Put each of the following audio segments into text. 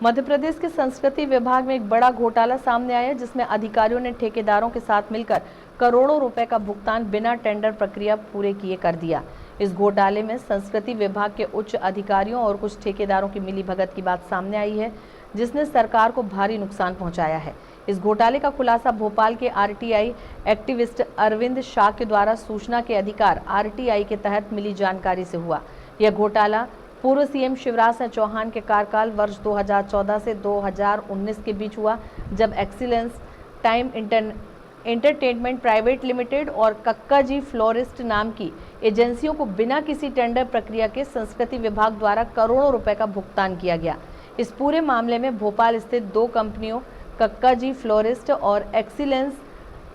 मध्य प्रदेश के संस्कृति विभाग में एक बड़ा घोटाला सामने आया, जिसमें अधिकारियों ने ठेकेदारों के साथ मिलकर करोड़ों रुपए का भुगतान बिना टेंडर प्रक्रिया पूरे किए कर दिया। इस घोटाले में संस्कृति विभाग के उच्च अधिकारियों और कुछ ठेकेदारों की मिलीभगत की बात सामने आई है, जिसने सरकार को भारी नुकसान पहुंचाया है। इस घोटाले का खुलासा भोपाल के आरटीआई एक्टिविस्ट अरविंद शाह के द्वारा सूचना के अधिकार आरटीआई के तहत मिली जानकारी से हुआ। यह घोटाला पूर्व सीएम शिवराज सिंह चौहान के कार्यकाल वर्ष 2014 से 2019 के बीच हुआ, जब excellence time entertainment private limited और कक्का जी फ्लोरिस्ट नाम की एजेंसियों को बिना किसी टेंडर प्रक्रिया के संस्कृति विभाग द्वारा करोड़ों रुपए का भुगतान किया गया। इस पूरे मामले में भोपाल स्थित दो कंपनियों कक्का जी फ्लोरिस्ट और excellence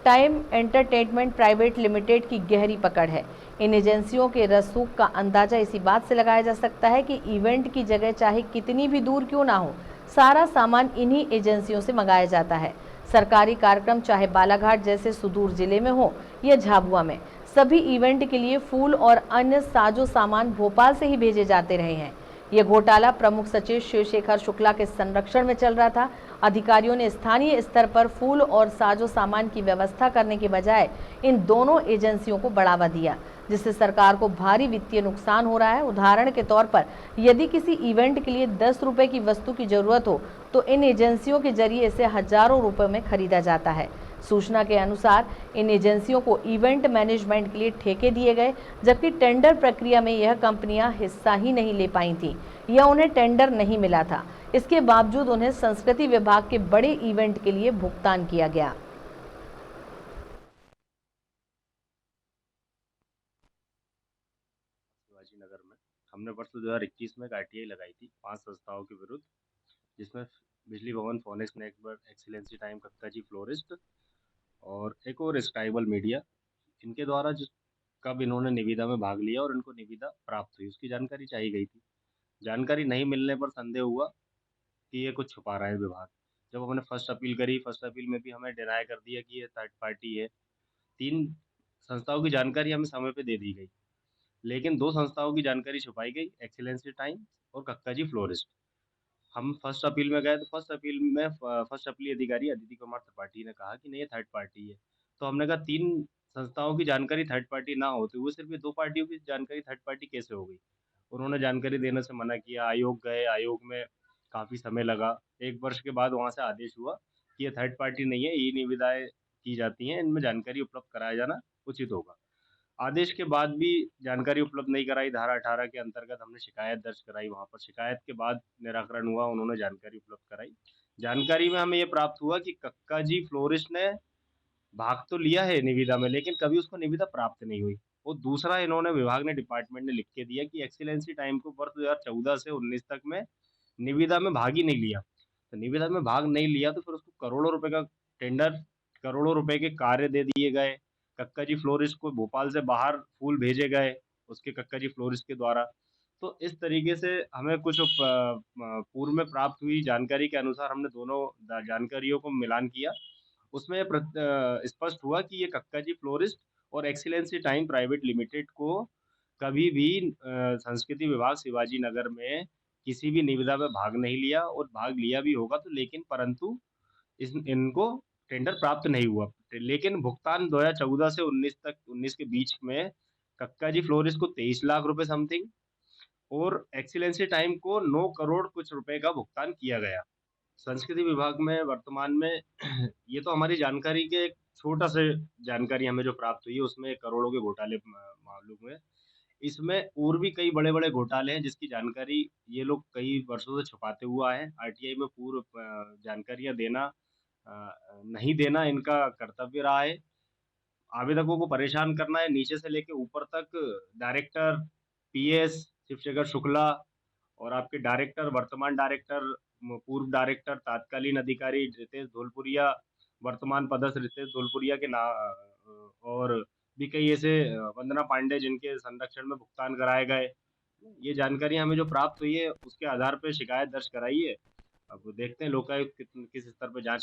time entertainment private limited की गहरी पकड़ है। इन एजेंसियों के रसूख का अंदाजा इसी बात से लगाया जा सकता है कि इवेंट की जगह चाहे कितनी भी दूर क्यों ना हो, सारा सामान इन्हीं एजेंसियों से मंगाया जाता है। सरकारी कार्यक्रम चाहे बालाघाट जैसे सुदूर जिले में हो या झाबुआ में, सभी इवेंट के लिए फूल और अन्य साजो सामान भोपाल से ही भेजे जाते रहे हैं। यह घोटाला प्रमुख सचिव शिवशेखर शुक्ला के संरक्षण में चल रहा था। अधिकारियों ने स्थानीय स्तर पर फूल और साजो सामान की व्यवस्था करने के बजाय इन दोनों एजेंसियों को बढ़ावा दिया, जिससे सरकार को भारी वित्तीय नुकसान हो रहा है। उदाहरण के तौर पर यदि किसी इवेंट के लिए 10 रुपए की वस्तु की जरूरत हो तो इन एजेंसियों के जरिए इसे हजारों रुपए में खरीदा जाता है। सूचना के अनुसार इन एजेंसियों को इवेंट मैनेजमेंट के लिए ठेके दिए गए, जबकि टेंडर प्रक्रिया में यह कंपनियां हिस्सा ही नहीं ले पाई थीं या उन्हें टेंडर नहीं मिला था। इसके बावजूद उन्हें संस्कृति विभाग के बड़े इवेंट के लिए भुगतान किया गया। शिवाजी नगर में हमने वर्ष 2021 में एक आरटीआई लगाई थी 5 संस्थाओं के विरुद्ध, जिसमें बिजली भवन, फोनेक्स नेटवर्क, एक्सीलेंसी टाइम, कक्का जी फ्लोरिस्ट और एक और स्काइबल मीडिया। इनके द्वारा कब इन्होंने निविदा में भाग लिया और इनको निविदा प्राप्त हुई, उसकी जानकारी चाहिए गई थी। जानकारी नहीं मिलने पर संदेह हुआ कि ये कुछ छुपा रहा है विभाग। जब हमने फर्स्ट अपील करी, फर्स्ट अपील में भी हमें डिनाई कर दिया कि ये थर्ड पार्टी है। 3 संस्थाओं की जानकारी हमें समय पे दे दी गई, लेकिन 2 संस्थाओं की जानकारी छुपाई गई, एक्सीलेंसी टाइम्स और कक्का जी फ्लोरिस्ट। हम फर्स्ट अपील में गए तो फर्स्ट अपील में फर्स्ट अपीली अधिकारी अदिति कुमार त्रिपाठी ने कहा कि नहीं, ये थर्ड पार्टी है। तो हमने कहा 3 संस्थाओं की जानकारी थर्ड पार्टी ना होते हुए सिर्फ ये 2 पार्टियों की जानकारी थर्ड पार्टी कैसे हो गई? उन्होंने जानकारी देने से मना किया। आयोग गए, आयोग में काफ़ी समय लगा। 1 वर्ष के बाद वहाँ से आदेश हुआ कि ये थर्ड पार्टी नहीं है, ये निविदाएँ की जाती हैं, इनमें जानकारी उपलब्ध कराया जाना उचित होगा। आदेश के बाद भी जानकारी उपलब्ध नहीं कराई। धारा 18 के अंतर्गत हमने शिकायत दर्ज कराई। वहाँ पर शिकायत के बाद निराकरण हुआ, उन्होंने जानकारी उपलब्ध कराई। जानकारी में हमें ये प्राप्त हुआ कि कक्का जी फ्लोरिस्ट ने भाग तो लिया है निविदा में, लेकिन कभी उसको निविदा प्राप्त नहीं हुई। और दूसरा, इन्होंने विभाग ने, डिपार्टमेंट ने लिख के दिया कि एक्सीलेंसी टाइम को वर्ष 2014 से 19 तक में निविदा में भाग ही नहीं लिया। तो निविदा में भाग नहीं लिया तो फिर उसको करोड़ों रुपए का टेंडर, करोड़ों रुपए के कार्य दे दिए गए। कक्का जी फ्लोरिस्ट को भोपाल से बाहर फूल भेजे गए उसके कक्का जी फ्लोरिस्ट के द्वारा। तो इस तरीके से हमें कुछ पूर्व में प्राप्त हुई जानकारी के अनुसार हमने दोनों जानकारियों को मिलान किया। उसमें स्पष्ट हुआ कि ये कक्का जी फ्लोरिस्ट और एक्सीलेंसी टाइम प्राइवेट लिमिटेड को कभी भी संस्कृति विभाग शिवाजी नगर में किसी भी निविदा में भाग नहीं लिया, और भाग लिया भी होगा तो लेकिन परंतु इनको टेंडर प्राप्त नहीं हुआ। लेकिन भुगतान 2014 से 19 के बीच में कक्का जी फ्लोरिस्ट को 23 लाख रुपए समथिंग और एक्सीलेंसी टाइम को 9 करोड़ कुछ रुपए का भुगतान किया गया। संस्कृति विभाग में वर्तमान में ये तो हमारी जानकारी के एक छोटा सा जानकारी हमें जो प्राप्त हुई है, उसमें करोड़ों के घोटाले मालूम हुए। इसमें और भी कई बड़े-बड़े घोटाले हैं जिसकी जानकारी ये लोग कई वर्षों से छुपाते हुआ है। आरटीआई में पूर्व जानकारियाँ देना, नहीं देना इनका कर्तव्य रहा है। आवेदकों को परेशान करना है, नीचे से लेके ऊपर तक। डायरेक्टर पीएस शिवशेखर शुक्ला और आपके डायरेक्टर, वर्तमान डायरेक्टर, पूर्व डायरेक्टर, तात्कालीन अधिकारी रितेश धोलपुरिया, वर्तमान पदस्थ रितेश धोलपुरिया के और भी कई ऐसे वंदना पांडे जिनके संरक्षण में भुगतान कराए गए। ये जानकारी हमें जो प्राप्त हुई है उसके आधार पर शिकायत दर्ज कराई है। अब देखते हैं लोकायुक्त किस स्तर पर जांच